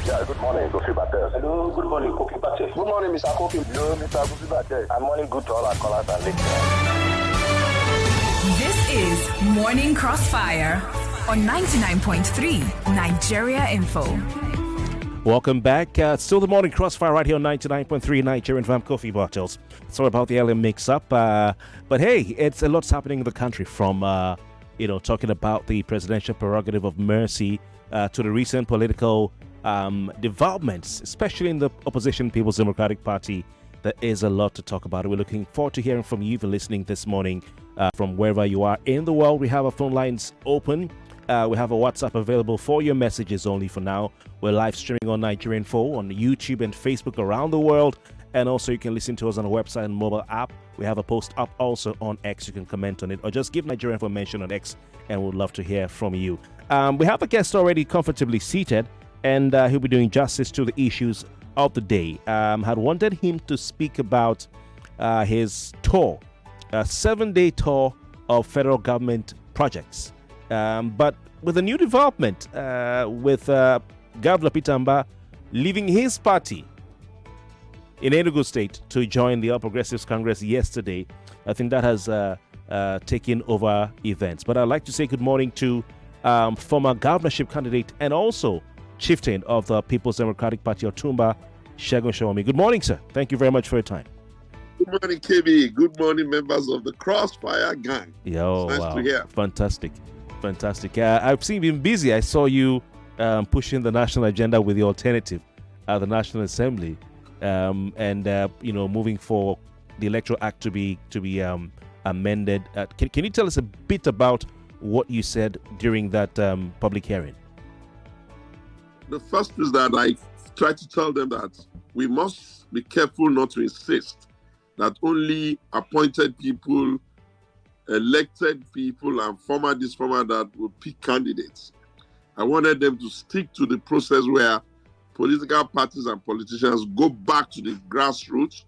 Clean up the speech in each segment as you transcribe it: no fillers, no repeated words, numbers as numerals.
Yeah, good morning, Kofi Bartels. Hello, good morning, Kofi Bartels. Good morning, Mr. Kofi. Hello, Mr. Kofi Bartels. And morning good to all our callers and listeners. This is Morning Crossfire on 99.3 Nigeria Info. Welcome back. Still the Morning Crossfire right here on 99.3 Nigerian FM. Kofi Bartels. Sorry about the early mix-up. But hey, it's a lot's happening in the country from, talking about the presidential prerogative of mercy to the recent political developments, especially in the opposition People's Democratic Party. There is a lot to talk about. We're looking forward to hearing from you for listening this morning from wherever you are in the world. We have our phone lines open. We have a WhatsApp available for your messages only for now. We're live streaming on Nigerian Info on YouTube and Facebook around the world. And also you can listen to us on our website and mobile app. We have a post up also on X. You can comment on it or just give Nigerian Info mention on X, and we'd love to hear from you. We have a guest already comfortably seated, and he'll be doing justice to the issues of the day. Had wanted him to speak about his tour, a 7-day tour of federal government projects. But with a new development, with Governor Peter Mbah leaving his party in Enugu State to join the All Progressives Congress yesterday, I think that has taken over events. But I'd like to say good morning to former governorship candidate and also chieftain of the People's Democratic Party, Otumba, Segun Sowunmi. Good morning, sir. Thank you very much for your time. Good morning, KB. Good morning, members of the Crossfire Gang. Nice to hear. Fantastic. I've seen you been busy. I saw you pushing the national agenda with the alternative at the National Assembly, and moving for the Electoral Act to be amended. Can you tell us a bit about what you said during that public hearing? The first is that I try to tell them that we must be careful not to insist that only appointed people, elected people, and former that will pick candidates. I wanted them to stick to the process where political parties and politicians go back to the grassroots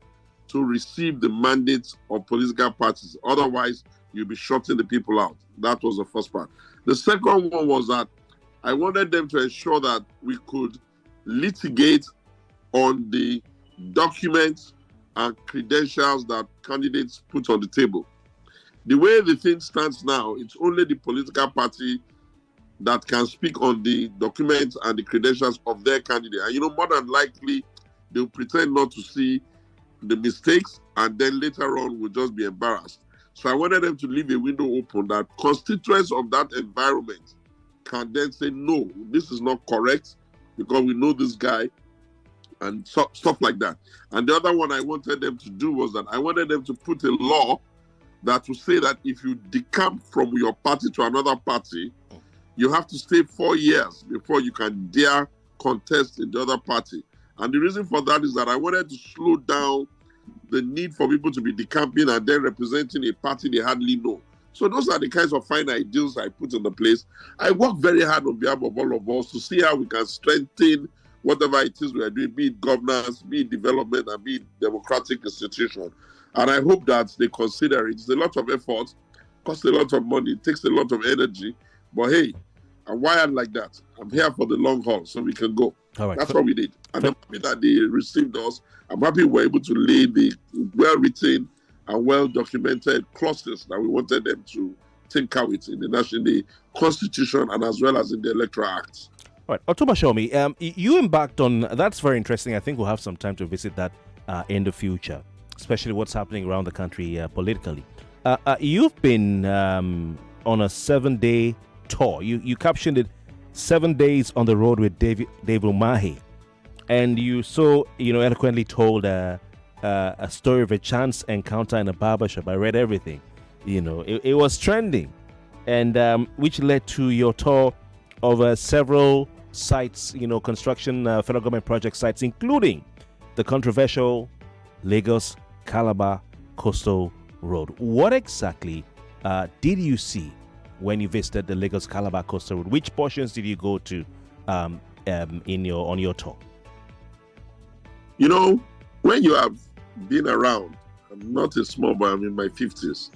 to receive the mandates of political parties. Otherwise, you'll be shutting the people out. That was the first part. The second one was that I wanted them to ensure that we could litigate on the documents and credentials that candidates put on the table. The way the thing stands now, it's only the political party that can speak on the documents and the credentials of their candidate. And more than likely, they'll pretend not to see the mistakes, and then later on will just be embarrassed. So I wanted them to leave a window open that constituents of that environment can then say, no, this is not correct because we know this guy, and stuff like that. And the other one I wanted them to do was that I wanted them to put a law that will say that if you decamp from your party to another party, you have to stay 4 years before you can dare contest in the other party. And the reason for that is that I wanted to slow down the need for people to be decamping and then representing a party they hardly know. So those are the kinds of fine ideals I put in the place. I work very hard on behalf of all of us to see how we can strengthen whatever it is we are doing, be it governance, be it development, and be it democratic institution. And I hope that they consider it. It's a lot of effort, costs a lot of money, it takes a lot of energy. But hey, I'm wired like that. I'm here for the long haul, so we can go. All right. That's what we did. And I'm happy that they received us. I'm happy we're able to lay the well-written and well-documented clauses that we wanted them to tinker with in the Constitution and as well as in the Electoral Act. All right, Otumba Sowunmi, you embarked on, that's very interesting. I think we'll have some time to visit that in the future, especially what's happening around the country politically. You've been on a 7-day tour. You captioned it 7 days on the road with David Umahi. And you so eloquently told a story of a chance encounter in a barbershop. I read everything. It was trending, and which led to your tour of several sites, construction federal government project sites, including the controversial Lagos Calabar Coastal Road. What exactly did you see when you visited the Lagos Calabar Coastal Road? Which portions did you go to on your tour? When you have been around, I'm not a small boy, I'm in my 50s,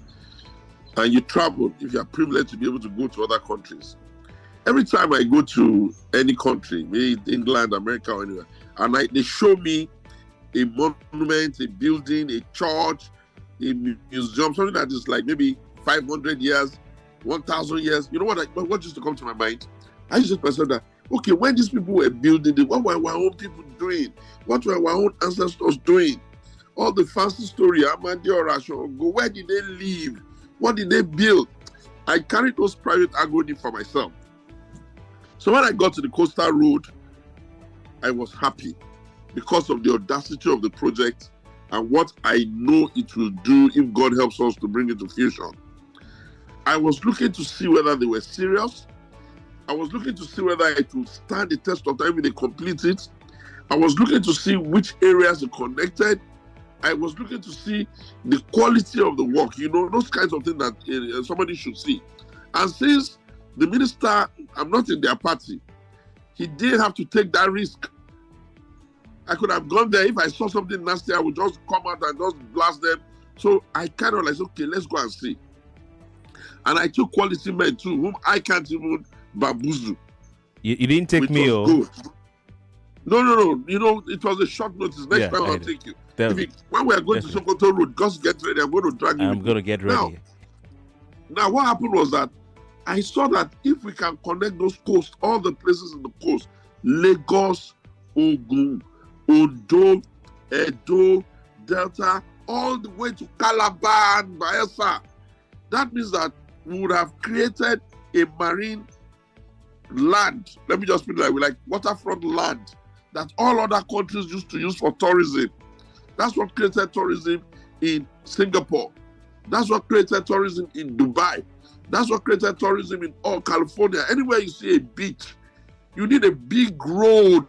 and you travel, if you are privileged to be able to go to other countries, every time I go to any country, be it England, America, or anywhere, and they show me a monument, a building, a church, a museum, something that is like maybe 500 years, 1,000 years. You know what used to come to my mind? I used to myself that, okay, when these people were building it, what were our own people doing? What were our own ancestors doing? All the fancy story, where did they live? What did they build? I carried those private agony for myself. So when I got to the coastal road, I was happy because of the audacity of the project and what I know it will do if God helps us to bring it to fruition. I was looking to see whether they were serious. I was looking to see whether it would stand the test of time when they complete it. I was looking to see which areas are connected. I was looking to see the quality of the work, those kinds of things that somebody should see. And since the minister, I'm not in their party, he didn't have to take that risk. I could have gone there. If I saw something nasty, I would just come out and just blast them. So I kind of like, okay, let's go and see. And I took quality men too, whom I can't even bamboozle. You didn't take me, good. No. It was a short notice. Next time I'll take you. When we are going to Sokoto Road, just get ready. I'm going to drag you. I'm going to get ready. Now, what happened was that I saw that if we can connect those coasts, all the places in the coast, Lagos, Ogun, Ondo, Edo, Delta, all the way to Calabar and Bayelsa, that means that we would have created a marine land. Let me just put it like waterfront land that all other countries used to use for tourism. That's what created tourism in Singapore. That's what created tourism in Dubai. That's what created tourism in all California. Anywhere you see a beach, you need a big road.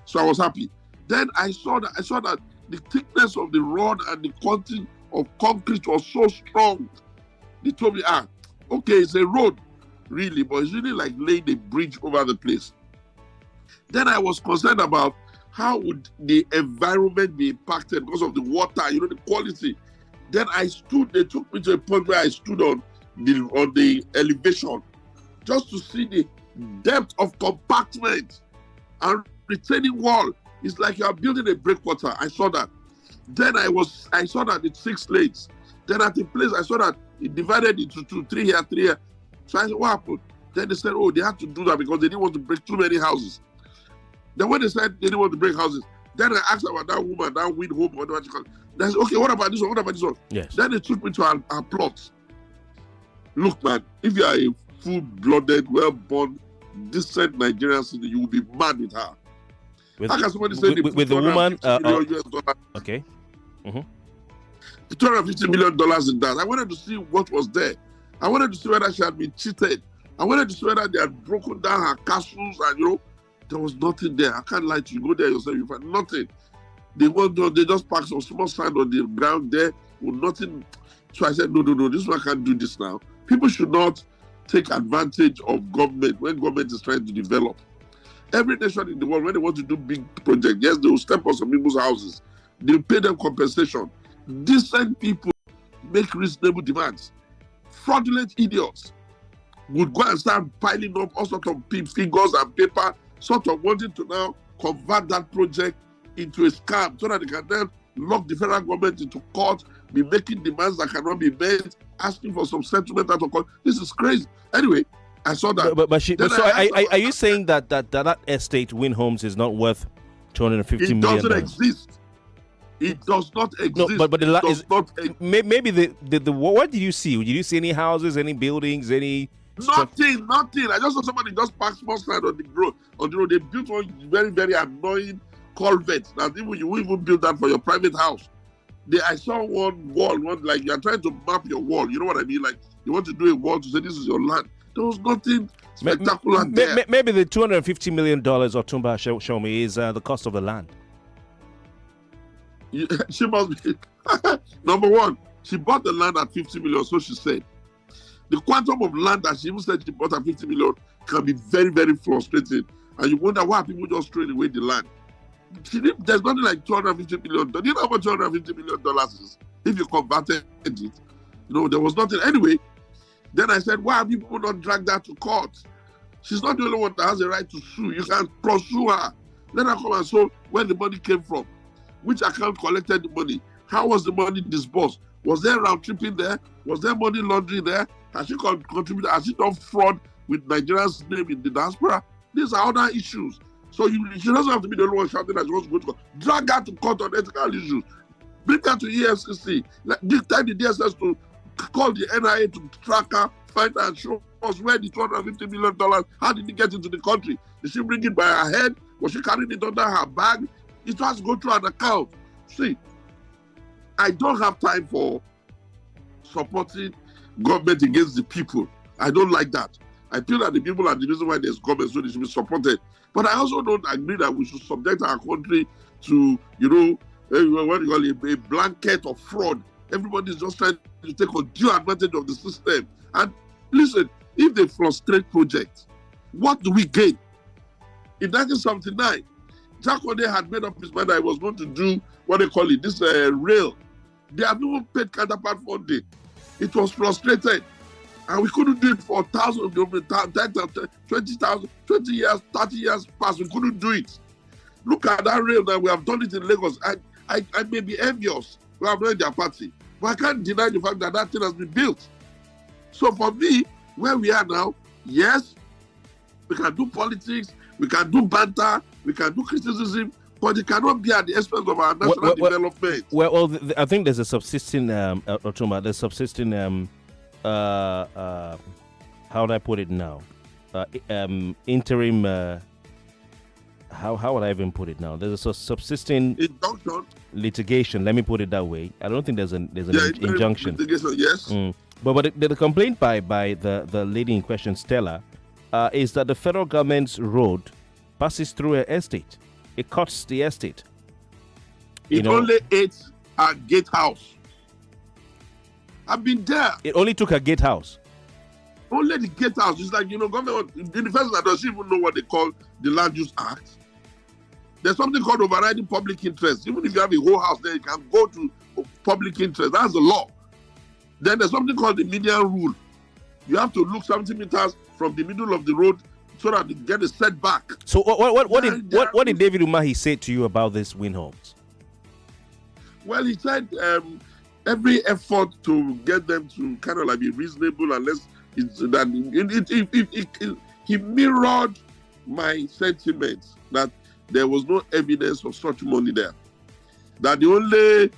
So I was happy. Then I saw that the thickness of the rod and the quantity of concrete was so strong. They told me, okay, it's a road, really, but it's really like laying a bridge over the place. Then I was concerned about how would the environment be impacted because of the water, the quality. Then they took me to a point where I stood on the elevation just to see the depth of compartment and retaining wall. It's like you are building a breakwater. I saw that. Then I saw that it's 6 lanes. Then at the place, I saw that it divided into 2, 3 here, 3 here. So I said, what happened? Then they said, they had to do that because they didn't want to break too many houses. Then when they said they didn't want to break houses, then I asked about that woman, that wind home, whatever you call it. They said, okay, what about this one? What about this one? Yes. Then they took me to our plot. Look, man, if you are a full-blooded, well-born, decent Nigerian citizen, you will be mad with her. How can somebody say with the woman? Okay. $250 million in that. I wanted to see what was there. I wanted to see whether she had been cheated. I wanted to see whether they had broken down her castles and, there was nothing there. I can't lie to you. Go there yourself, you find nothing. They just packed some small sand on the ground there with nothing. So I said, no, this one can't do this now. People should not take advantage of government when government is trying to develop. Every nation in the world, when they want to do big projects, yes, they will step on some people's houses. They'll pay them compensation. Decent people make reasonable demands. Fraudulent idiots would go and start piling up all sorts of figures and paper, sort of wanting to now convert that project into a scam so that they can then lock the federal government into court, be making demands that cannot be made, asking for some settlement out of court. This is crazy. Anyway, I saw that. Are you saying that estate, Win Homes, is not worth $250 million? It doesn't exist. It does not exist. No, but maybe the what did you see? Did you see any houses, any buildings, any? Nothing. I just saw somebody just park small sand on the road. They built one very, very annoying culvert that you won't even build that for your private house. I saw one wall, like you are trying to map your wall. You know what I mean? Like you want to do a wall to say this is your land. There was nothing spectacular there. Maybe the $250 million Otumba Sowunmi is the cost of the land. She must be. Number one, she bought the land at $50 million, so she said. The quantum of land that she even said she bought at $50 million can be very, very frustrating. And you wonder why people just throwing away the land. There's nothing like $250 million. Do you know how much $250 million is? If you converted it, there was nothing. Anyway, then I said, why have you people not dragged that to court? She's not the only one that has a right to sue. You can pursue her. Let her come and show where the money came from, which account collected the money, how was the money disbursed, was there round tripping there, was there money laundering there, has she contributed, has she done fraud with Nigeria's name in the diaspora? These are other issues. So she doesn't have to be the only one shouting that she wants to go to court. Drag her to court on ethical issues. Bring her to EFCC. Tell the DSS to call the NIA to track her, find her, and show us where the $250 million, how did it get into the country? Did she bring it by her head? Was she carrying it under her bag? It has to go through an account. See, I don't have time for supporting government against the people. I don't like that. I feel that the people are the reason why there's government, so they should be supported. But I also don't agree that we should subject our country to, what do you call it, a blanket of fraud. Everybody's just trying to take undue advantage of the system. And listen, if they frustrate projects, what do we gain? In 1979, Jack Ode had made up his mind that he was going to do, what they call it, this rail. They have even paid counterpart funding. It was frustrated. And we couldn't do it for 1,000, 20,000, 20 years, 30 years past. We couldn't do it. Look at that rail that we have done it in Lagos. I may be envious. We have not their party. But I can't deny the fact that that thing has been built. So for me, where we are now, yes, we can do politics, we can do banter, we can do criticism, but it cannot be at the expense of our national development. Well, I think there's a subsisting, there's subsisting, how do I put it now? Interim, how would I even put it now? There's a subsisting litigation. Let me put it that way. I don't think there's an injunction. Yes. But the complaint by the lady in question, Stella, is that the federal government's road passes through her estate. It cuts the estate. It only ate a gatehouse. I've been there. It only took a gatehouse. Only the gatehouse. It's like, government, in the first that doesn't even know what they call the Land Use Act. There's something called overriding public interest. Even if you have a whole house there, you can go to public interest. That's the law. Then there's something called the median rule. You have to look 70 meters from the middle of the road so that you get a setback. So what did David Umahi say to you about this wind homes? Well, he said every effort to get them to kind of like be reasonable, unless it's that he mirrored my sentiments that there was no evidence of such money there. That the only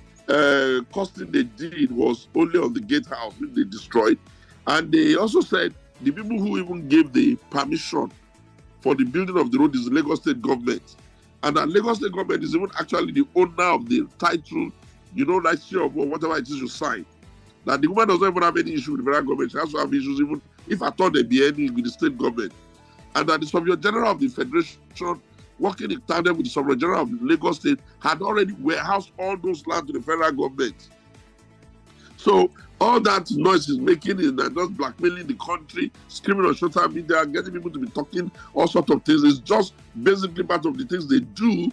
costing they did was only on the gatehouse, which they destroyed. And they also said the people who even gave the permission for the building of the road is the Lagos State government. And that Lagos State government is even actually the owner of the title, like share of whatever it is you sign. That the woman doesn't even have any issue with the federal government. She has to have issues even if I thought there'd be any with the state government. And that the Sovereign General of the Federation, working in tandem with the Sovereign General of Lagos State, had already warehoused all those lands to the federal government. So all that noise is making is just blackmailing the country, screaming on social media, getting people to be talking all sorts of things. It's just basically part of the things they do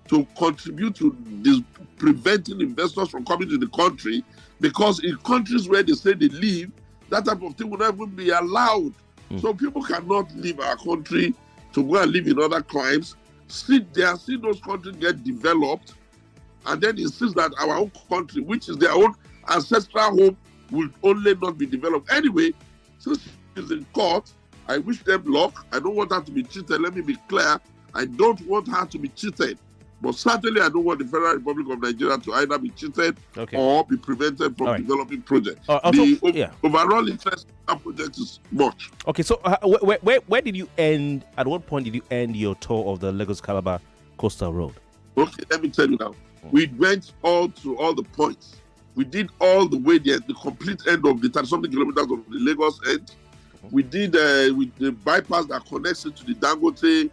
to contribute to this, preventing investors from coming to the country, because in countries where they say they live, that type of thing will never be allowed. So people cannot leave our country to go and live in other climes, sit there, see those countries get developed, and then insist that our own country, which is their own ancestral home, will only not be developed. Anyway, since she's in court, I wish them luck. I don't want her to be cheated. Let me be clear. I don't want her to be cheated. But certainly I don't want the Federal Republic of Nigeria to either be cheated or be prevented from developing projects. The overall interest in project is much. Okay, so where did you end, at what point did you end your tour of the Lagos-Calabar Coastal Road? Okay, let me tell you now. We went all to all the points. We did all the way there, the complete end of the 30-something kilometers of the Lagos end. We did with the bypass that connects it to the Dangote.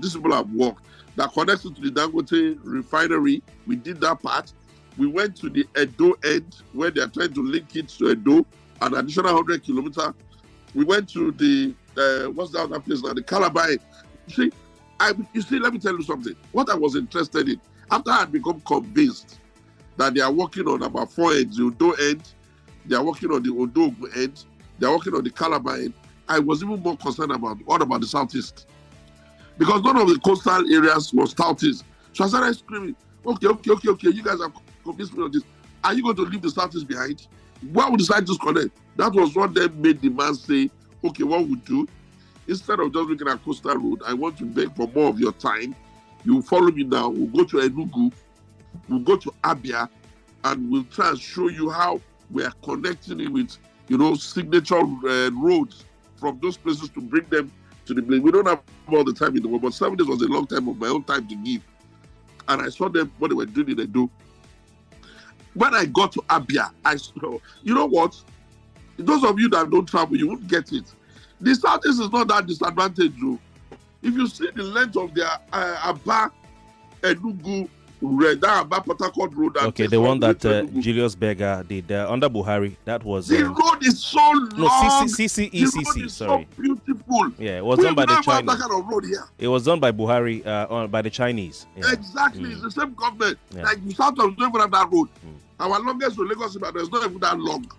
These people have walked. That connects it to the Dangote refinery. We did that part. We went to the Edo end, where they are trying to link it to Edo, an additional 100 kilometers. We went to the, what's the other place now? The Calabar end. You see, let me tell you something. What I was interested in, after I had become convinced that they are working on about 4 ends, the Odo end, they are working on the Odo end, they are working on the Calabar end, I was even more concerned about what about the southeast? Because none of the coastal areas was southeast. So I started screaming, okay, you guys have convinced me on this. Are you going to leave the southeast behind? Why would the southeast connect? That was what then made the man say, okay, what we do, instead of just looking at coastal road, I want to beg for more of your time. You follow me now. We'll go to Enugu, we'll go to Abia, and we'll try and show you how we are connecting it with, signature roads from those places to bring them to the place. We don't have all the time in the world, but 7 days was a long time of my own time to give. And I saw them, what they were doing, they do. When I got to Abia, I saw, you know what? Those of you that don't travel, you won't get it. The southeast is not that disadvantaged, though. If you see the length of their Aba, Enugu, that Aba Port Harcourt road. Okay, the one that Julius Berger did under Buhari, that was. The road is so long. No, CCECC, sorry. So beautiful. Yeah, it was done by the Chinese. That kind of road here. It was done by Buhari, by the Chinese. Yeah. Exactly, it's the same government. Yeah. Like the south of don't even have that road. Our longest to Lagos, but it's not even that long.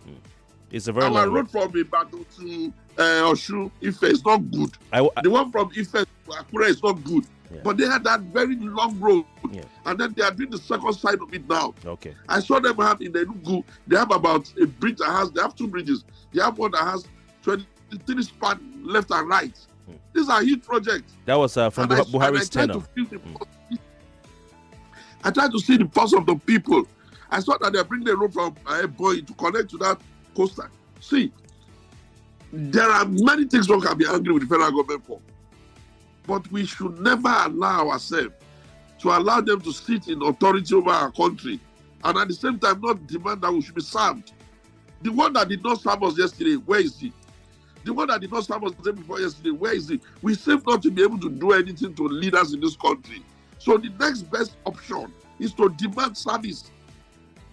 It's a very long road. Our road from Ibadan to Oshu, Ife is not good. The one from Ife to Akure is not good. Yeah. But they had that very long road, and then they are doing the second side of it now. Okay. I saw them have in the Enugu, they have about a bridge that has, they have 2 bridges. They have one that has 23 span left and right. These are huge projects. That was from Buhari's tenure. I tried to see the pulse of the people. I saw that they bring the road from Boy to connect to that coastal. See, there are many things one can be angry with the federal government for. But we should never allow ourselves to allow them to sit in authority over our country and at the same time not demand that we should be served. The one that did not serve us yesterday, where is he? The one that did not serve us the day before yesterday, where is he? We seem not to be able to do anything to lead us in this country. So the next best option is to demand service.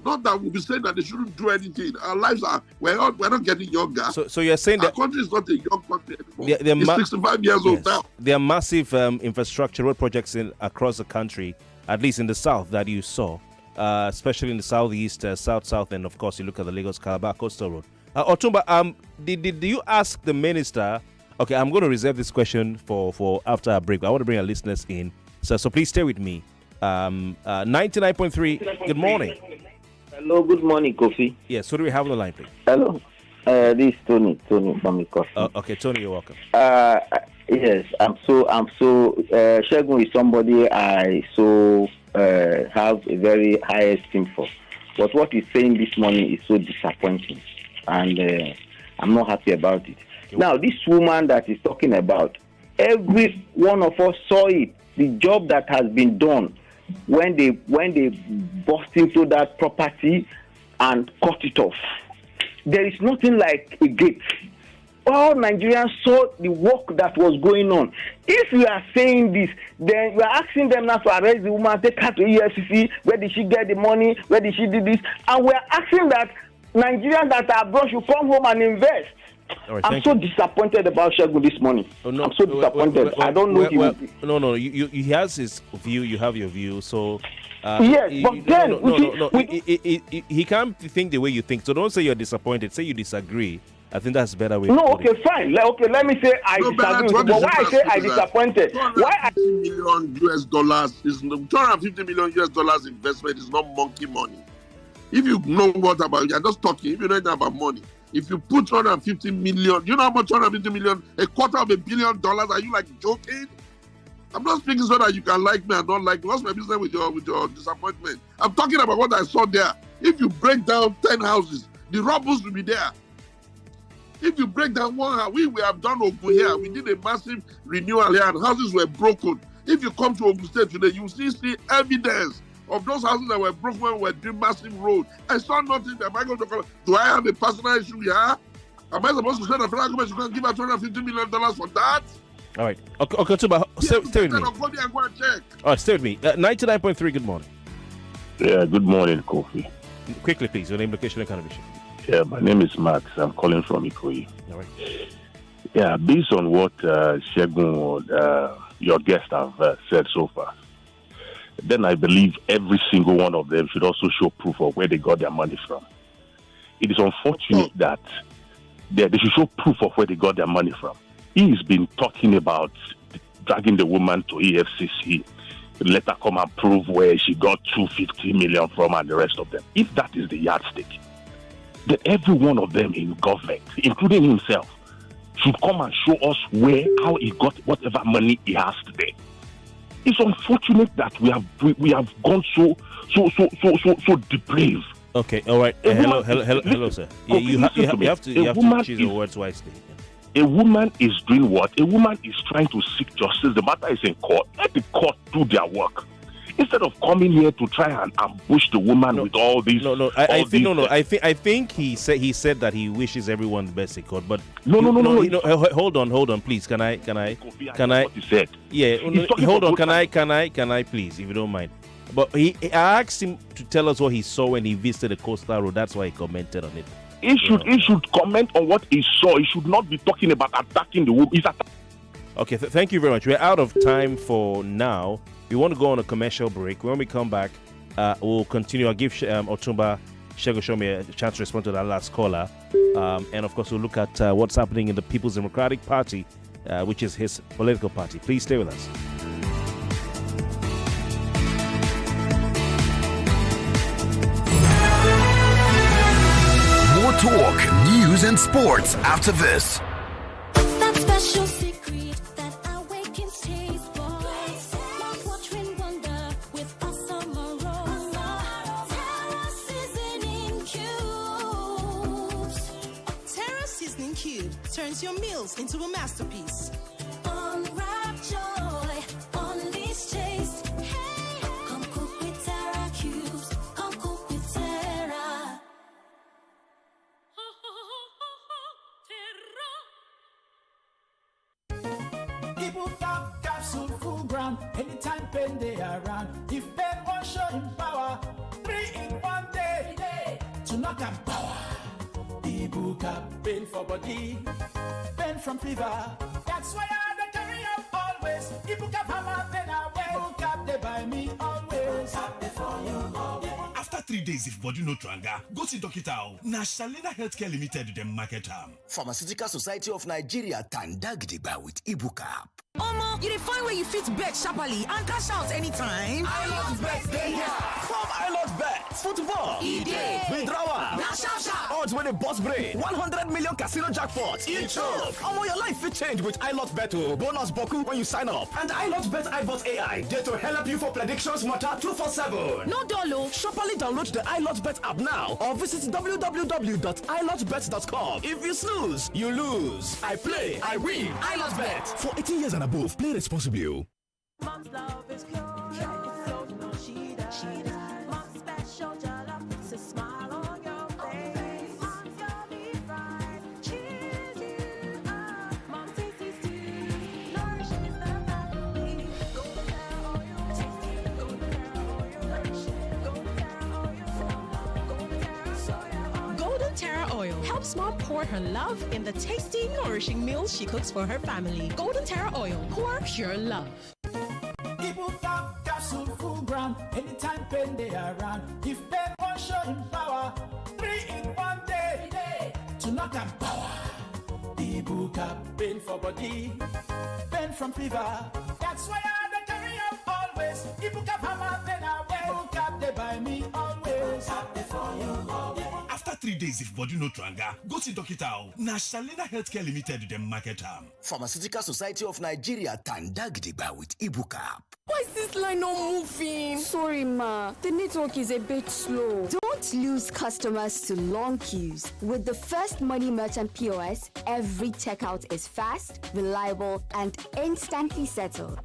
Not that we'll be saying that they shouldn't do anything. Our lives we're not getting younger. So you're saying our that country is not a young country anymore. It's 65 years old now. There are massive infrastructure road projects across the country, at least in the south that you saw, especially in the southeast, south, and of course you look at the Lagos-Calabar Coastal Road. Otumba, did you ask the minister? Okay, I'm going to reserve this question for after a break. I want to bring our listeners in, so please stay with me. 99.3. Good morning. Hello, good morning, Kofi. Yes, who do we have on the line, please? Hello, this is Tony from Kofi. Okay, Tony, you're welcome. Yes, I'm so. Segun is somebody I have a very high esteem for, but what he's saying this morning is so disappointing, and I'm not happy about it. Okay. Now, this woman that he's talking about, every one of us saw it. The job that has been done. When they burst into that property and cut it off, there is nothing like a gate. All Nigerians saw the work that was going on. If you are saying this, then you are asking them now to arrest the woman, take her to EFCC. Where did she get the money? Where did she do this? And we are asking that Nigerians that are abroad should come home and invest. Right, I'm so disappointed about Segun this morning. I'm so disappointed. I don't know him. No. He has his view. You have your view. So yes, but then he can't think the way you think. So don't say you're disappointed. Say you disagree. I think that's a better way. No, okay, fine. Let me say I disagree. But why I say I disappointed? Why $250 million is $250 million investment is not monkey money. If you know what about, you're just talking. If you know anything about money. If you put 250 million, you know how much 250 million, $250 million, are you like joking? I'm not speaking so that you can like me and not like me. What's my business with your disappointment? I'm talking about what I saw there. If you break down 10 houses, the robbers will be there. If you break down one house, we have done Ogun here. We did a massive renewal here and houses were broken. If you come to Ogun State today, you see evidence of those houses that were broken when we were doing massive road. I saw nothing. Am I going to call? Do I have a personal issue here? Am I supposed to say the federal government should go and give her $250 million for that? All right. Okay, stay with me. Go there and go and check. All right, stay with me. 99.3, good morning. Yeah, good morning, Kofi. Quickly, please. Your name, location, and kind of issue. Yeah, my name is Max. I'm calling from Ikoyi. All right. Yeah, based on what Segun, your guests have said so far, then I believe every single one of them should also show proof of where they got their money from. It is unfortunate that they should show proof of where they got their money from. He's been talking about dragging the woman to EFCC. Let her come and prove where she got 250 million from and the rest of them. If that is the yardstick, then every one of them in government, including himself, should come and show us how he got whatever money he has today. It's unfortunate that we have gone so depraved. Okay, all right. Hello, sir. Yeah, you have to choose your words wisely. A woman is doing what? A woman is trying to seek justice. The matter is in court. Let the court do their work. Instead of coming here to try and ambush the woman with all these. I think he said that he wishes everyone the best in court. But no. Hold on, please. Can I? What he said. Yeah. Hold on. Can I please, if you don't mind? But I asked him to tell us what he saw when he visited the coastal road. That's why he commented on it. He should comment on what he saw. He should not be talking about attacking the woman. Okay, thank you very much. We're out of time for now. We want to go on a commercial break. When we come back, we'll continue. I'll give Otumba Sowunmi a chance to respond to that last caller. And of course, we'll look at what's happening in the People's Democratic Party, which is his political party. Please stay with us. More talk, news, and sports after this. That special secret that awakens taste buds. Mouth-watering wonder with awesome aroma. Terra seasoning cubes. Terra seasoning cube turns your meals into a masterpiece. Unwrap joy, unleash taste. Hey, come cook with Terra cubes. Come cook with Terra. Ibuka capsule full ground. Anytime pen they around. If pen won't show him power, 3 in 1 day. To knock and power. Ibuka pen for body, pen from fever. That's why I carry up always. Ibuka hammer pen away. Ibuka they buy me always. Happy for you always. After 3 days, if body no tranga, go see doctor. Na Shalina Healthcare Limited dem market am. Pharmaceutical Society of Nigeria tandagdiba with Ibuka. Omo, you dey find where you fit bet sharply and cash out anytime. iLove Bet day here. From iLove Bet, football, withdrawal, odds with a boss brain, 100 million casino jackpots. Omo, your life fit change with iLove Bet. Bonus boku when you sign up. And iLove Bet iBot AI there to help you for predictions matter 247. No dolo. Sharply download the iLove Bet app now or visit www.ilovebet.com. If you snooze, you lose. I play, I win. iLove Bet. For 18 years and above, play responsibly. Mom's love is pure. She does. Mom's special jollof puts a smile on your face. Mom's yummy fries cheers you up. Mom's tasty stew nourishes the family. Golden Terra oil, tasty. Golden Terra oil, nourishing. Golden Terra oil, Golden Terra soya oil. Golden Terra oil helps mom pour her love in the tasty, nourishing meals she cooks for her family. Golden Terra oil, pour pure love. Ibuka capsule full ground. Anytime pen they around. If pen won't show him power, 3 in 1 day. To knock and power. Ibuka pen for body, pen from fever. That's why I carry up always. Ibuka hammer pen away. Ibuka they buy me always. Happy for you always. After 3 days, if body no tranga, go see doctor. Na Shalina Healthcare Limited dem market am. Pharmaceutical Society of Nigeria tandagdiba with Ibuka. Why is this line not moving? Sorry, ma. The network is a bit slow. Don't lose customers to long queues. With the First Money Merchant POS, every checkout is fast, reliable, and instantly settled.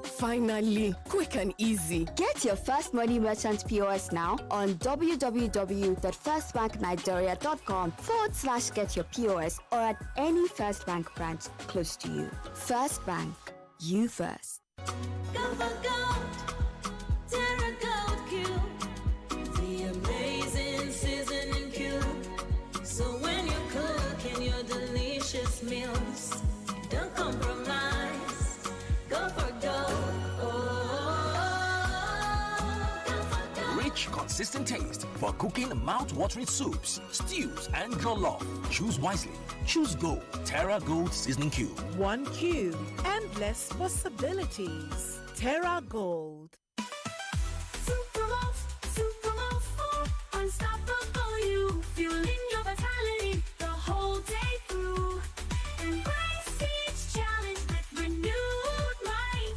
Finally, quick and easy. Get your First Money Merchant POS now on www.firstbanknigeria.com/get your POS or at any First Bank branch close to you. First Bank, you first. Go for gold, Terra Gold Cube, the amazing seasoning cube. So when you're cooking your delicious meals, don't compromise. Go for gold. Go for gold. rich, consistent taste for cooking mouth-watering soups, stews, and jollof. Choose wisely. Choose Gold. Terra Gold Seasoning Cube. 1 cube. Endless possibilities. Terra Gold. Unstoppable you, fueling your vitality the whole day through. Embrace each challenge with renewed might.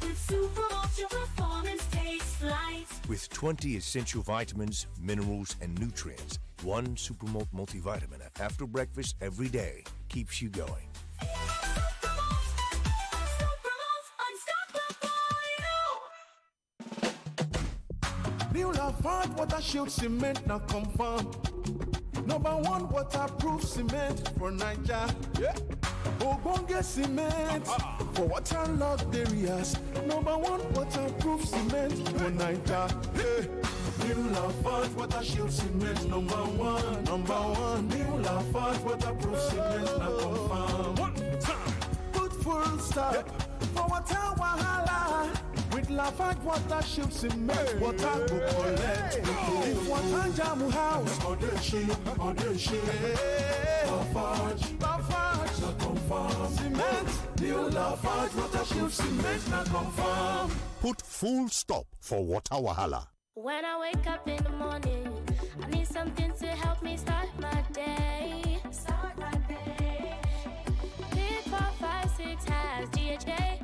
With Supermalt, your performance takes flight. With 20 essential vitamins, minerals, and nutrients, one Supermalt multivitamin after breakfast every day keeps you going. New Lafarge water shield cement now confirm. #1 waterproof cement for Niger. Yeah. Ogbonge cement for waterlogged areas. #1 waterproof cement for Niger. Yeah. New Lafarge water shield cement #1. New Lafarge waterproof cement now confirm. One time. Put full stop for water wahala. With Lafarge water shield cement, water go collect. If water jam house, or the shade. Lafarge, na confirm. Cement, new Lafarge water shield cement, na confirm. Put full stop for water wahala. When I wake up in the morning, I need something to help me start my day. Pick 4, 5, 6 has DHA.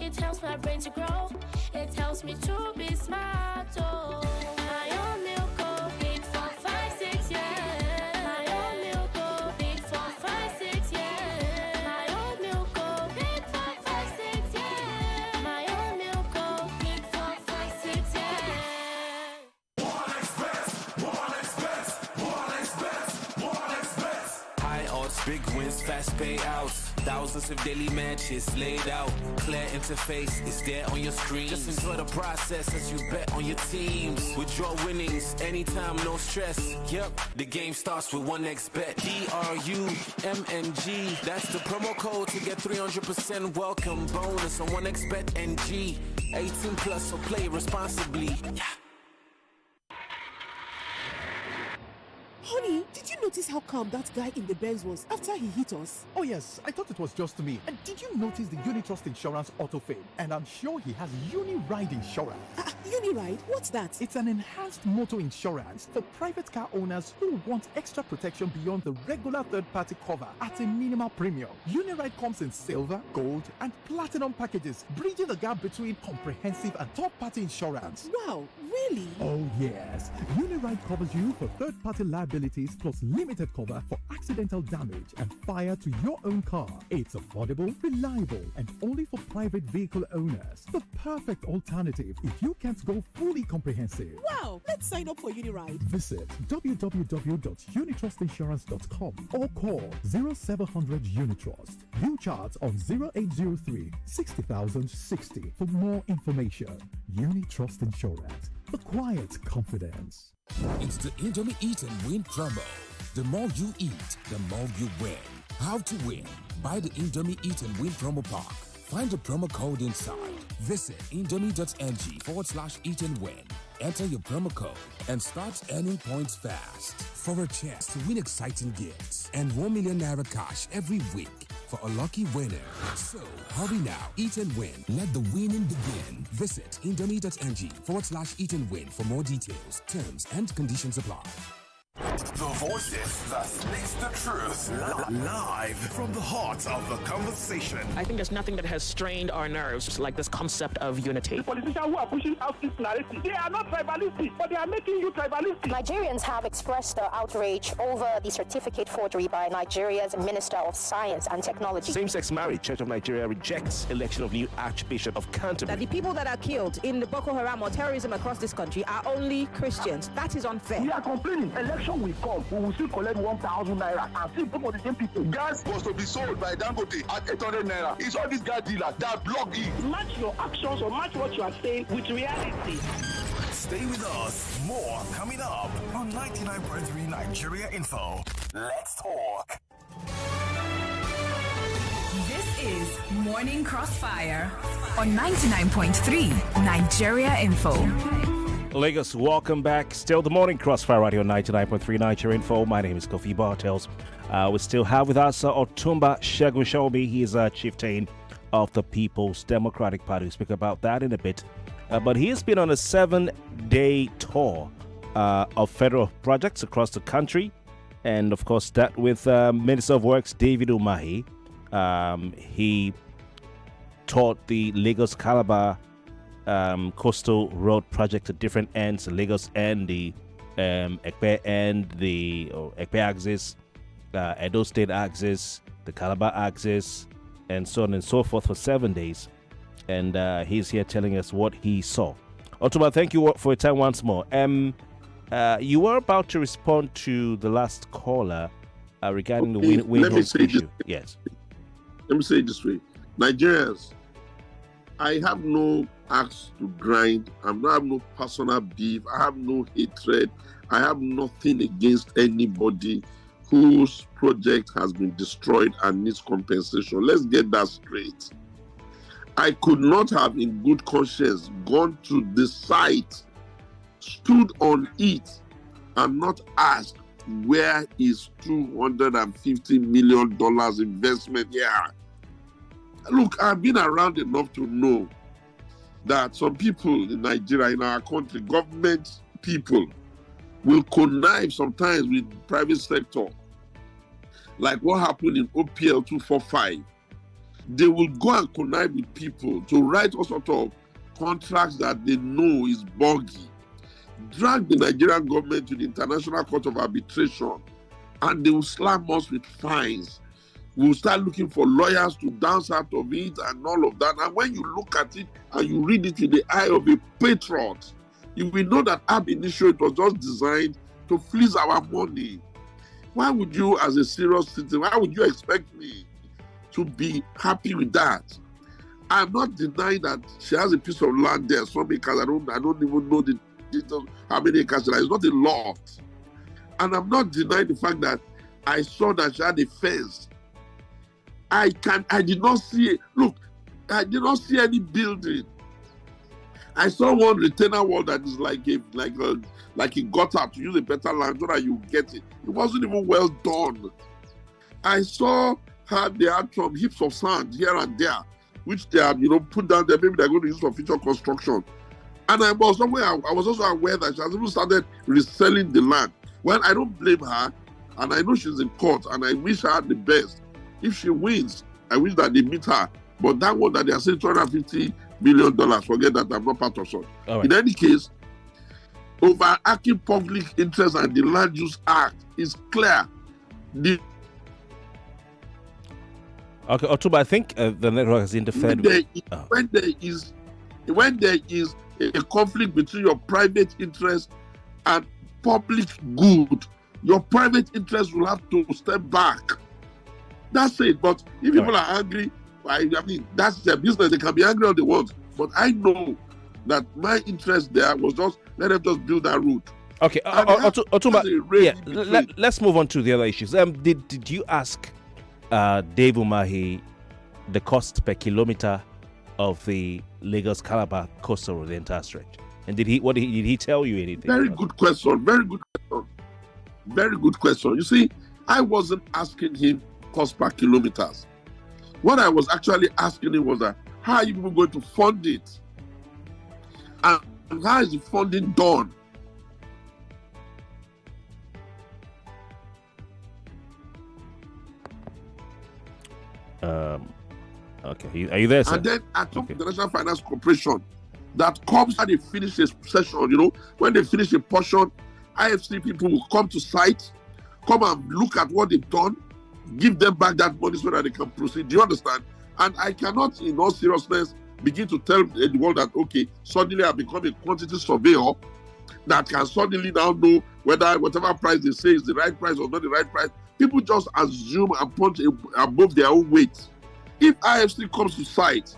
It helps my brain to grow. It helps me to be smart. Oh, my own milk, oh, Pick 4, 5, 6, yeah. My own milk, oh, Pick 4, 5, 6, yeah. My own milk, oh, Pick 4, 5, 6, yeah. My own milk, oh, Pick 4, 5, 6, yeah. High odds, big wins, fast payouts. Thousands of daily matches laid out. Clear interface is there on your screen. Just enjoy the process as you bet on your teams. Withdraw winnings anytime, no stress. Yep, the game starts with 1xBet. DRUMNG. That's the promo code to get 300% welcome bonus on 1xBet NG. 18 plus, so play responsibly. Yeah. Honey, did you notice how calm that guy in the Benz was after he hit us? Oh yes, I thought it was just me. And did you notice the Unitrust Insurance Auto Fame? And I'm sure he has Uniride Insurance. Uniride? What's that? It's an enhanced motor insurance for private car owners who want extra protection beyond the regular third-party cover at a minimal premium. Uniride comes in silver, gold, and platinum packages, bridging the gap between comprehensive and third-party insurance. Wow, really? Oh yes. Uniride covers you for third-party liabilities plus limited cover for accidental damage and fire to your own car. It's affordable, reliable, and only for private vehicle owners. The perfect alternative if you can't go fully comprehensive. Wow, let's sign up for Uniride. Visit www.unitrustinsurance.com or call 0700 Unitrust. You chart on 0803 60060 for more information. Unitrust Insurance. The quiet confidence. It's the Indomie Eat and Win promo. The more you eat, the more you win. How to win? Buy the Indomie Eat and Win promo pack. Find the promo code inside. Visit indomie.ng/eat and win. Enter your promo code and start earning points fast for a chance to win exciting gifts and 1 million naira cash every week for a lucky winner. So hurry now, eat and win. Let the winning begin. Visit indomie.ng/eat and win for more details. Terms and conditions apply. The voices that speaks the truth. Live from the heart of the conversation. I think there's nothing that has strained our nerves like this concept of unity. The politicians who are pushing out this narrative, they are not tribalistic, but they are making you tribalistic. Nigerians have expressed their outrage over the certificate forgery by Nigeria's Minister of Science and Technology. Same-sex marriage. Church of Nigeria rejects election of new Archbishop of Canterbury. That the people that are killed in the Boko Haram or terrorism across this country are only Christians. That is unfair. We are complaining. Election will come, we will still collect 1,000 naira and still pay for the same people. Gas was to be sold by Dangote at 800 naira. It's all these gas dealers that block it. Match your actions or match what you are saying with reality. Stay with us. More coming up on 99.3 Nigeria Info. Let's talk. This is Morning Crossfire on 99.3 Nigeria Info. Lagos, welcome back. Still the morning crossfire radio 99.3 Nigeria Info. My name is Kofi Bartels. We still have with us Otumba Segun Sowunmi. He is a chieftain of the People's Democratic Party. We'll speak about that in a bit. But he has been on a 7-day tour of federal projects across the country. And of course, that with Minister of Works David Umahi. He taught the Lagos Calabar coastal road project at different ends, Lagos and the Ekpe and the Ekpe axis, Edo State axis, the Calabar axis, and so on and so forth for 7 days. And he's here telling us what he saw. Otumba, thank you for your time once more. You were about to respond to the last caller regarding the win issue. Yes. Let me say it this way. Nigerians, I have no axe to grind. I have no personal beef. I have no hatred. I have nothing against anybody whose project has been destroyed and needs compensation. Let's get that straight. I could not have, in good conscience, gone to the site, stood on it, and not asked, where is $250 million investment here? Look, I've been around enough to know that some people in Nigeria, in our country, government people, will connive sometimes with the private sector. Like what happened in OPL 245. They will go and connive with people to write all sorts of contracts that they know is buggy. Drag the Nigerian government to the International Court of Arbitration, and they will slam us with fines. We'll start looking for lawyers to dance out of it and all of that. And when you look at it and you read it with the eye of a patriot, you will know that ab initio it was just designed to fleece our money. Why would you, as a serious citizen, why would you expect me to be happy with that? I'm not denying that she has a piece of land there, some acres. I don't even know the details, how many acres there is. It's not a lot. And I'm not denying the fact that I saw that she had a fence. I did not see, look, I did not see any building. I saw one retainer wall that is like a gutter, to use a better line so that you get it. It wasn't even well done. I saw how they had some heaps of sand here and there, which they have, put down there. Maybe they're going to use for future construction. And I was also aware that she has even started reselling the land. Well, I don't blame her, and I know she's in court, and I wish her the best. If she wins, I wish that they meet her. But that one that they are saying $250 million, forget that. I'm not part of such. Right. In any case, overarching public interest and the Land Use Act is clear. Okay, Otumba, I think the network has interfered. When there is a conflict between your private interest and public good, your private interest will have to step back. That's it. But if people are angry, I mean, that's their business. They can be angry all they want. But I know that my interest there was just, let them just build that route. Okay, Otumba, let's move on to the other issues. Did you ask Dave Umahi the cost per kilometer of the Lagos Calabar coastal road, the entire stretch? And did he tell you anything? Very good question. Very good question. Very good question. You see, I wasn't asking him cost per kilometers. What I was actually asking him was that, how are you people going to fund it? And how is the funding done? Okay, are you there, sir? And then I took the National Finance Corporation that comes and they finish a session, when they finish a portion, IFC people will come to site, come and look at what they've done, give them back that money so that they can proceed. Do you understand? And I cannot, in all seriousness, begin to tell the world that, okay, suddenly I've become a quantity surveyor that can suddenly now know whether whatever price they say is the right price or not the right price. People just assume and punch above their own weight. If IFC comes to site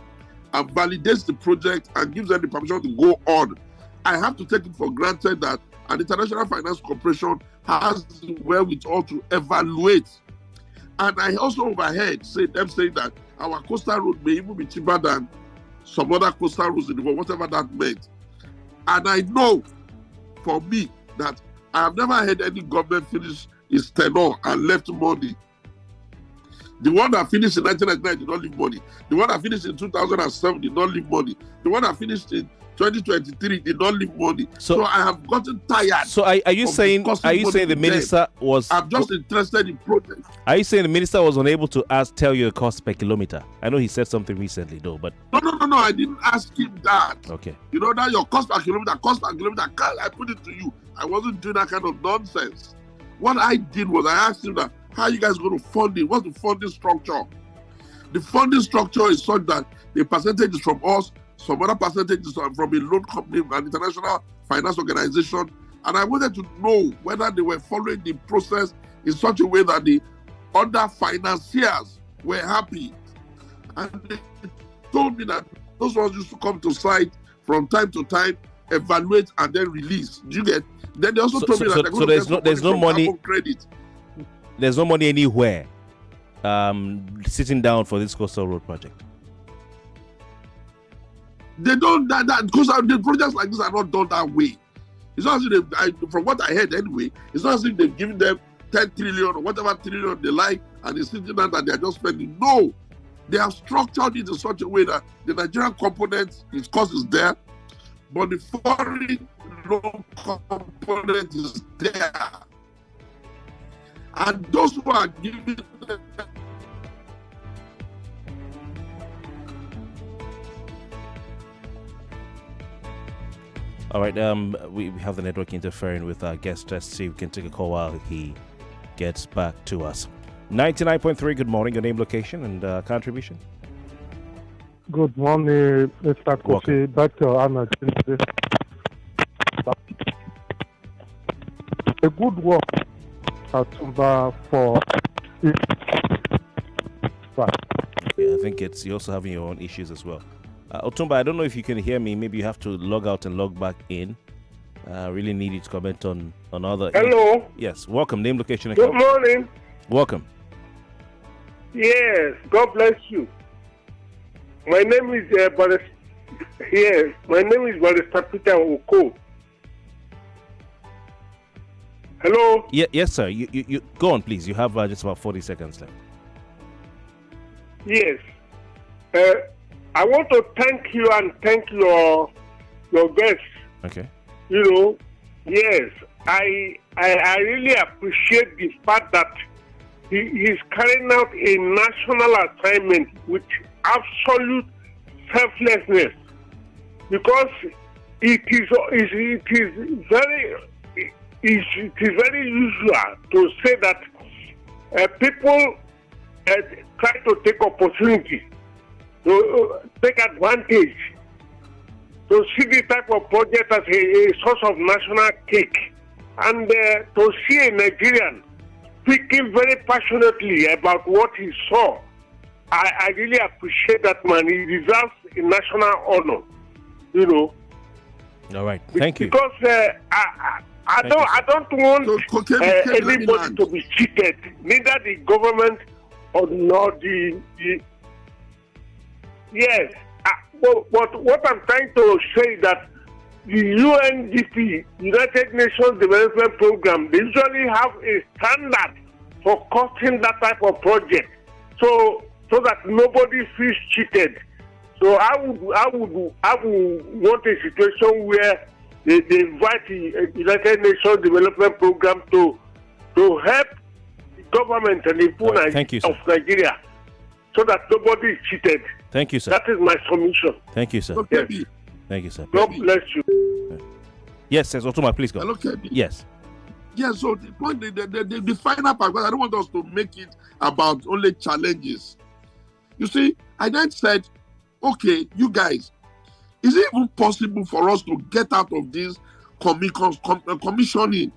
and validates the project and gives them the permission to go on, I have to take it for granted that an International Finance Corporation has the wherewithal to evaluate. And I also overheard them saying that our coastal road may even be cheaper than some other coastal roads in the world, whatever that meant. And I know for me that I have never heard any government finish its tenure and left money. The one that finished in 1999 did not leave money. The one that finished in 2007 did not leave money. The one that finished in 2023 did not leave money. So I have gotten tired. So are you saying the minister was? I'm just interested in projects. Are you saying the minister was unable to tell you the cost per kilometer? I know he said something recently though, but no. I didn't ask him that. Okay. You know that your cost per kilometer. I put it to you. I wasn't doing that kind of nonsense. What I did was I asked him that, how are you guys going to fund it? What's the funding structure? The funding structure is such that the percentage is from us, some other percentage is from a loan company, an international finance organization. And I wanted to know whether they were following the process in such a way that the other financiers were happy. And they told me that those ones used to come to site from time to time, evaluate, and then release. Do you get? Then they also told me that there's no money credit. There's no money anywhere sitting down for this coastal road project. They don't that because the projects like this are not done that way. It's not as if from what I heard anyway, it's not as if they've given them 10 trillion or whatever trillion they like and it's sitting down that they're just spending. No, they have structured it in such a way that the Nigerian component, its cost is there, but the foreign loan component is there. And those who are giving them all right, we have the network interfering with our guest. Let's see if we can take a call while he gets back to us. 99.3, good morning. Your name, location, and contribution. Good morning, Mr. Kofi. Dr. Anna. A good work at for Yeah, I think you're also having your own issues as well. Otumba, I don't know if you can hear me. Maybe you have to log out and log back in. Really need you to comment on other. Hello. Yes, welcome. Name, location, and Good morning. Welcome. Yes, God bless you. My name is Barrister Peter Oko. Hello. Yes, sir. You go on, please. You have just about 40 seconds left. Yes. I want to thank you and thank your guests. Okay. You know, yes, I really appreciate the fact that he's carrying out a national assignment with absolute selflessness, because it is very usual to say that people try to take opportunity, to take advantage, to see this type of project as a source of national cake, and to see a Nigerian speaking very passionately about what he saw. I really appreciate that man. He deserves a national honor, you know. All right, thank you. Because I don't want anybody to be cheated, neither the government nor the yes. But what I'm trying to say is that the UNDP, United Nations Development Program, they usually have a standard for costing that type of project, so that nobody feels cheated. So I would want a situation where they invite the United Nations Development Program to help the government and the poor of Nigeria, so that nobody is cheated. Thank you, sir. That is my submission. Thank you, sir. Okay. Yes. Thank you, sir. God bless you. Yes, Otuma, please go. Hello, yes. Yeah, so the point, the final part, because I don't want us to make it about only challenges. You see, I then said, okay, you guys, is it even possible for us to get out of this commissioning?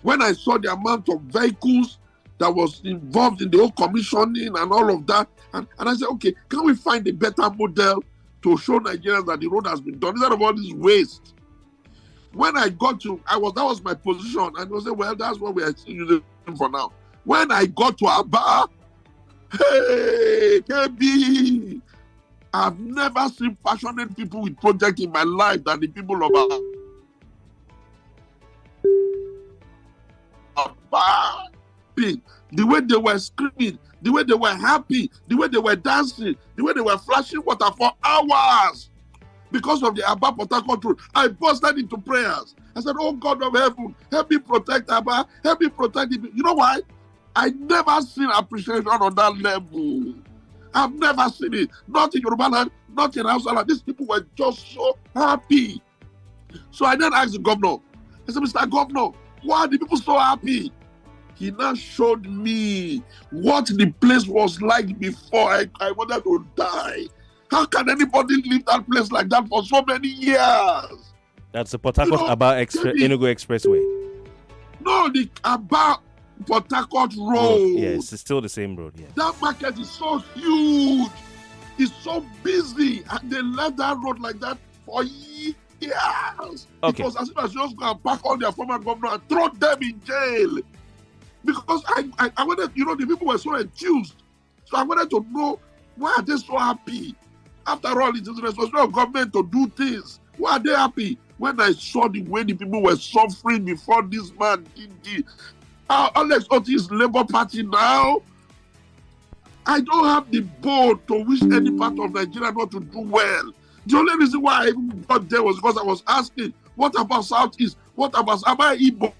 When I saw the amount of vehicles that was involved in the whole commissioning and all of that, and I said, okay, can we find a better model to show Nigerians that the road has been done instead of all this waste? When I got to, that was my position, and I said, well, that's what we are using for now. When I got to Aba, hey, KB, I've never seen passionate people with projects in my life than the people of Aba. vibing, the way they were screaming, the way they were happy, the way they were dancing, the way they were flashing water for hours because of the Abba Port Harcourt Road. I busted into prayers. I said, oh God of heaven, help me protect Abba, help me protect him. You know why? I never seen appreciation on that level. I've never seen it. Not in Yoruba land, not in Hausa. These people were just so happy. So I then asked the governor, I said, Mr. Governor, why are the people so happy? He now showed me what the place was like before. I wanted to die. How can anybody leave that place like that for so many years? That's the Port Harcourt Aba Enugu Expressway. No, the Aba Port Harcourt Road. Yes, it's still the same road. Yeah. That market is so huge. It's so busy. And they left that road like that for years. Okay. It was as if I should just go and pack all their former governor and throw them in jail. Because I wanted, the people were so enthused. So I wanted to know, why are they so happy? After all, it is the responsibility of government to do things. Why are they happy? When I saw the way the people were suffering before this man did this. Alex Otis Labour Party now. I don't have the board to wish any part of Nigeria not to do well. The only reason why I even got there was because I was asking, what about Southeast? What about Igbo?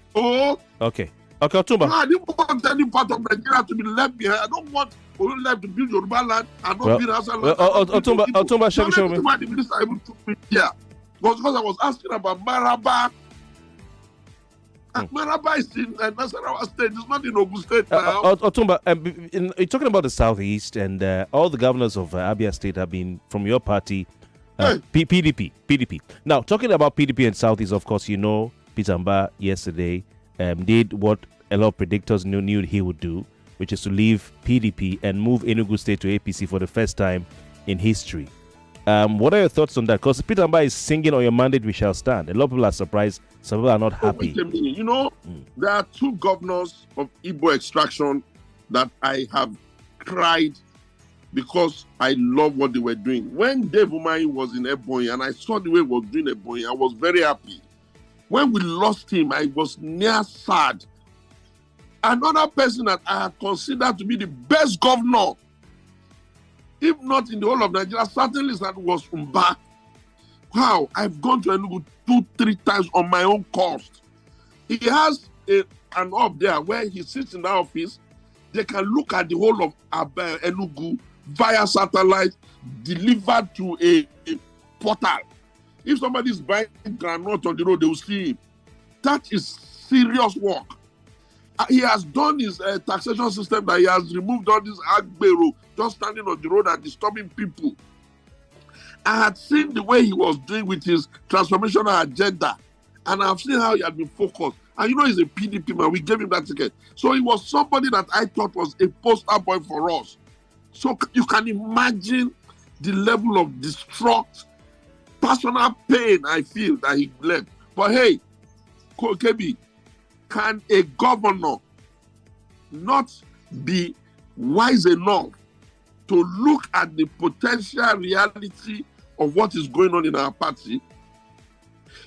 Okay, Otumba. No, I didn't want any part of Nigeria to be left behind. I don't want only left to build Yoruba land and not build Hausa land. Otumba, show me. Why the minister even took me here was because I was asking about Maraba. Maraba is in Nasarawa State. It's not in Ogun State now. Otumba, you're talking about the Southeast, and all the governors of Abia State have been from your party, PDP. Now, talking about PDP and Southeast, of course, Peter Mba yesterday did what a lot of predictors knew he would do, which is to leave PDP and move Enugu State to APC for the first time in history. What are your thoughts on that? Because Peter Mba is singing on your mandate, we shall stand. A lot of people are surprised. Some people are not happy. There are two governors of Igbo extraction that I have cried because I love what they were doing. When Dave Umahi was in Ebonyi and I saw the way he was doing Ebonyi, I was very happy. When we lost him, I was near sad. Another person that I had considered to be the best governor, if not in the whole of Nigeria, certainly that was Mba. Wow, I've gone to Enugu 2-3 times on my own cost. He has an up there where he sits in the office. They can look at the whole of Enugu via satellite, delivered to a portal. If somebody is buying granite on the road, they will see him. That is serious work. He has done his taxation system that he has removed all this agbero just standing on the road and disturbing people. I had seen the way he was doing with his transformational agenda, and I've seen how he had been focused. And he's a PDP man. We gave him that ticket. So he was somebody that I thought was a poster boy for us. So you can imagine the level of distraught, personal pain I feel that he left. But hey, Kokebi, can a governor not be wise enough to look at the potential reality of what is going on in our party?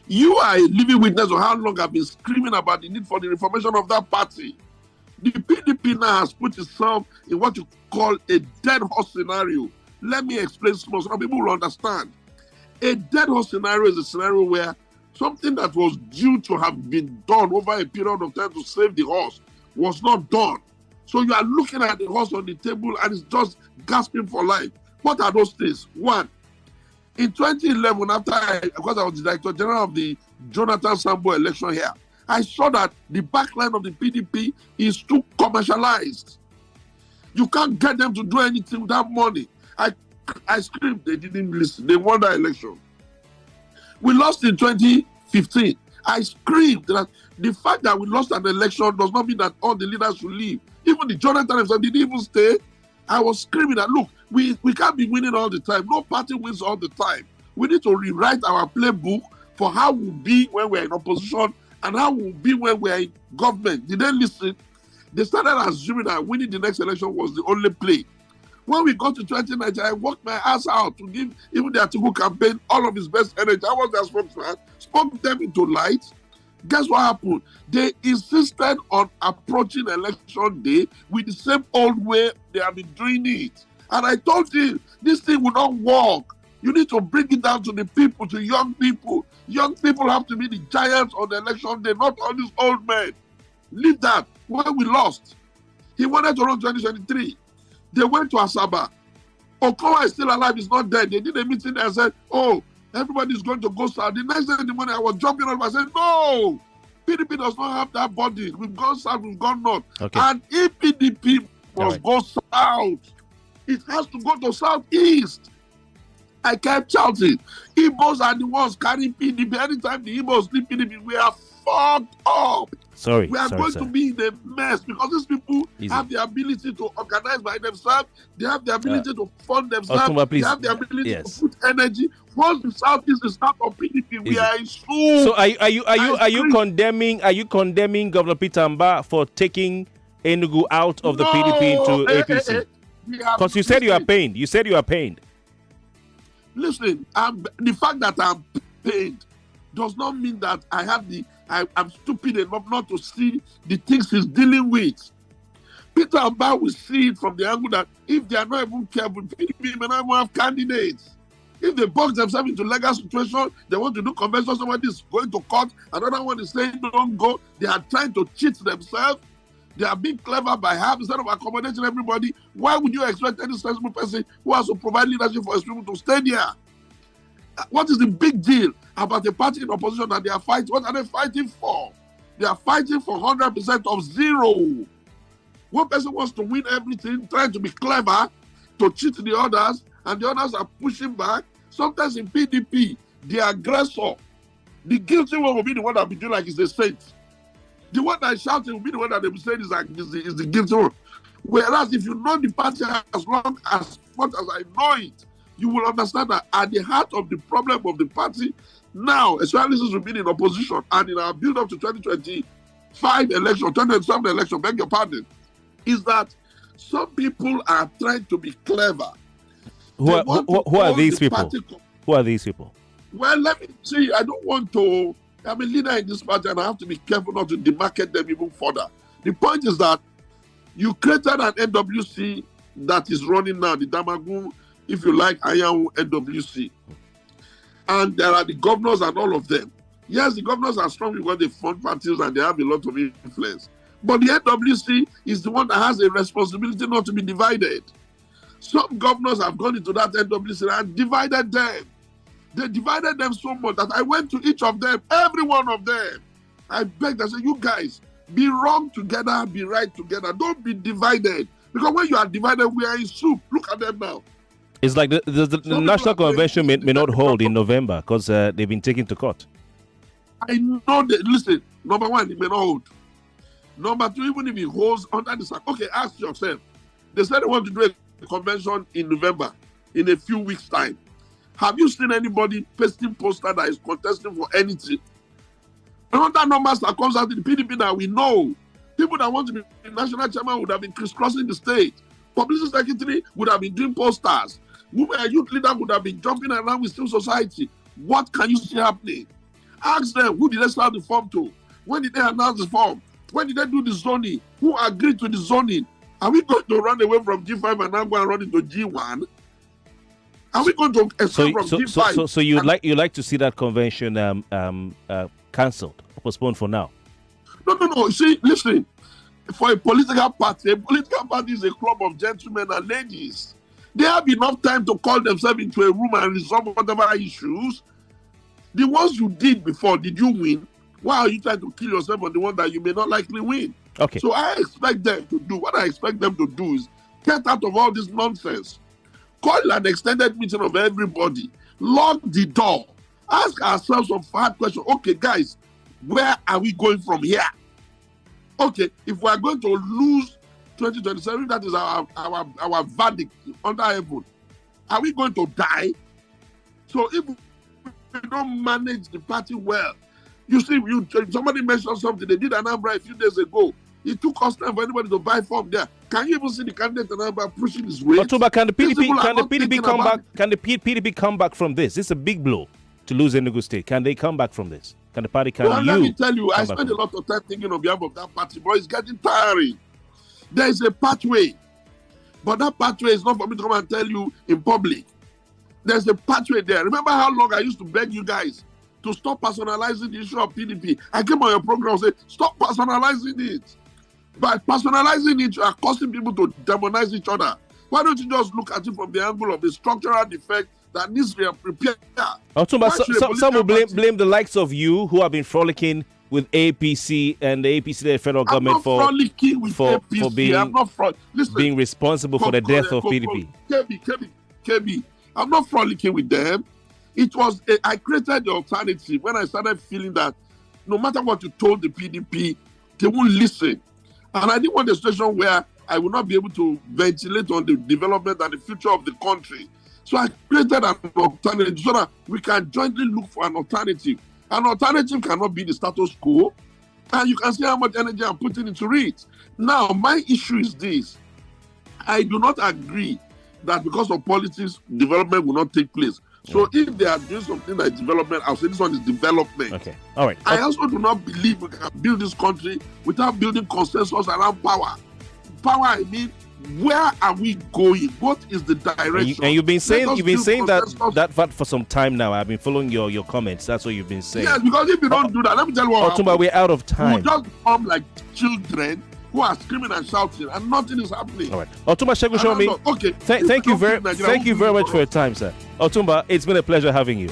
You are a living witness of how long I've been screaming about the need for the reformation of that party. The PDP now has put itself in what you call a dead horse scenario. Let me explain so people will understand. A dead horse scenario is a scenario where something that was due to have been done over a period of time to save the horse was not done. So you are looking at the horse on the table and it's just gasping for life. What are those things? One, in 2011, because I was the Director General of the Jonathan Sambo election here, I saw that the backline of the PDP is too commercialized. You can't get them to do anything with that money. I screamed, they didn't listen. They won that election. We lost in 2015. I screamed that the fact that we lost an election does not mean that all the leaders should leave. Even the Jonathan himself didn't even stay. I was screaming that, look, we can't be winning all the time. No party wins all the time. We need to rewrite our playbook for how we'll be when we're in opposition and how we'll be when we're in government. Did they listen? They started assuming that winning the next election was the only play. When we got to 2019, I worked my ass out to give even the Atiku campaign all of his best energy. I was their spokesman, spoke them into light, Guess what happened? They insisted on approaching election day with the same old way they have been doing it. And I told him, this thing will not work. You need to bring it down to the people, to young people. Young people have to be the giants on the election day, not all these old men. Leave that. When we lost, he wanted to run 2023. They went to Asaba. Okowa is still alive, he's not dead. They did a meeting and said, oh, everybody's going to go south. The next day in the morning, I was jumping up. I said, no, PDP does not have that body. We've gone south, we've gone north. Okay. And if PDP must go south, it has to go to southeast. I kept shouting, Igbos are the ones carrying PDP. Anytime the Igbos leave PDP, we are fucked up. We are going to be in a mess because these people have the ability to organize by themselves. They have the ability to fund themselves. They have the ability to put energy. Once the southeast is out of PDP, we are in school. So are you condemning Governor Peter Mbah for taking Enugu out of the PDP into APC? Because you said you are pained. You said you are pained. Listen, the fact that I'm pained does not mean that I'm stupid enough not to see the things he's dealing with. Peter Mbah will see it from the angle that if they are not even careful, PDP may not even have candidates. If they box themselves into legal situation, they want to do convention, somebody is going to court, another one is saying don't go. They are trying to cheat themselves. They are being clever by half instead of accommodating everybody. Why would you expect any sensible person who has to provide leadership for his people to stay there? What is the big deal about a party in opposition that they are fighting? What are they fighting for? They are fighting for 100% of zero. One person wants to win everything, trying to be clever, to cheat the others, and the others are pushing back. Sometimes in PDP, the aggressor, the guilty one will be the one that will be doing like he's a saint. The one that is shouting will be the one that they will say is the guilty one. Whereas if you know the party as long as much as I know it, you will understand that at the heart of the problem of the party now, especially since we've been in opposition and in our build-up to 2025 election, 2027 election, beg your pardon, is that some people are trying to be clever. Who are these people? Who are these people? Well, let me see. I don't want to. I'm a leader in this party and I have to be careful not to demarcate them even further. The point is that you created an NWC that is running now, the Damagun, if you like, Ayahu NWC. And there are the governors and all of them. Yes, the governors are strong because they fund parties and they have a lot of influence. But the NWC is the one that has a responsibility not to be divided. Some governors have gone into that NWC and divided them. They divided them so much that I went to each of them, every one of them. I begged, I said, you guys, be wrong together, be right together. Don't be divided. Because when you are divided, we are in soup. Look at them now. It's like the National Convention may not hold in November because they've been taken to court. I know that, listen, number one, it may not hold. Number two, even if it holds under the sun, okay, ask yourself. They said they want to do a convention in November, in a few weeks' time. Have you seen anybody pasting poster that is contesting for anything? Another numbers that comes out in the PDP that we know, people that want to be national chairman would have been crisscrossing the state. Publicity secretary would have been doing posters. Women and youth leader would have been jumping around with civil society. What can you see happening? Ask them, who did they start the form to? When did they announce the form? When did they do the zoning? Who agreed to the zoning? Are we going to run away from G5 and now go and run into G1? Are we going to escape from G5? So you'd like to see that convention cancelled, postponed for now? No. See, listen. For a political party is a club of gentlemen and ladies. They have enough time to call themselves into a room and resolve whatever issues. The ones you did before, did you win? Why are you trying to kill yourself on the one that you may not likely win? Okay. So I expect them to do, what I expect them to do is get out of all this nonsense. Call an extended meeting of everybody. Lock the door. Ask ourselves some hard questions. Okay, guys, where are we going from here? Okay, if we are going to lose 2027, that is our verdict under heaven. Are we going to die? So if we don't manage the party well, you see, somebody mentioned something. They did Anambra a few days ago. It took us time for anybody to buy form there. Can you even see the candidate Anambra pushing his weight? October, can the PDP come back? Can the PDP come back from this? This is a big blow to lose Enugu State. Can they come back from this? Can the party Well, let me tell you, I come back spend a home? lot of time thinking on behalf of that party, but it's getting tiring. There is a pathway, but that pathway is not for me to come and tell you in public. There's a pathway there. Remember how long I used to beg you guys to stop personalizing the issue of PDP? I came on your program and said, stop personalizing it. By personalizing it, you are causing people to demonize each other. Why don't you just look at it from the angle of the structural defect that needs to be repaired? Otumba, some will blame the likes of you who have been frolicking with APC and the APC, the federal government, for being responsible for the death of PDP. KB, I'm not frolicking with them. It was I created the alternative when I started feeling that no matter what you told the PDP, they won't listen. And I didn't want a situation where I would not be able to ventilate on the development and the future of the country. So I created an alternative so that we can jointly look for an alternative. An alternative cannot be the status quo. And you can see how much energy I'm putting into it. Now, my issue is this. I do not agree that because of politics, development will not take place. So if they are doing something like development, I'll say this one is development. Okay. All right. I also do not believe we can build this country without building consensus around power. Power, I mean, where are we going? What is the direction? And you've been saying that for some time now. I've been following your comments. That's what you've been saying. Yes, because if you don't do that, let me tell you what Otumba, we're out of time. We just become like children who are screaming and shouting, and nothing is happening. All right. Otumba Segun Sowunmi. Okay. Thank you very much for your time, sir. Otumba, it's been a pleasure having you.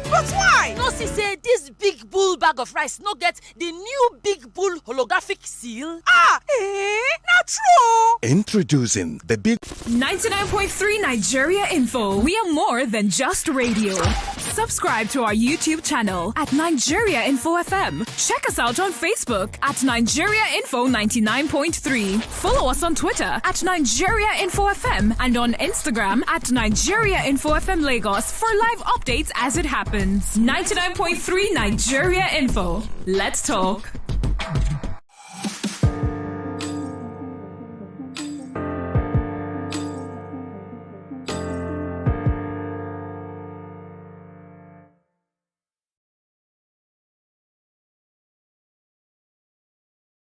But why? No, see, say this big bull bag of rice no get the new big bull holographic seal. Not true. Introducing the big 99.3 Nigeria Info. We are more than just radio. Subscribe to our YouTube channel at Nigeria Info FM. Check us out on Facebook at Nigeria Info 99.3. Follow us on Twitter at Nigeria Info FM and on Instagram at Nigeria Info FM Lagos for live updates as it happens. 99.3 Nigeria Info. Let's talk.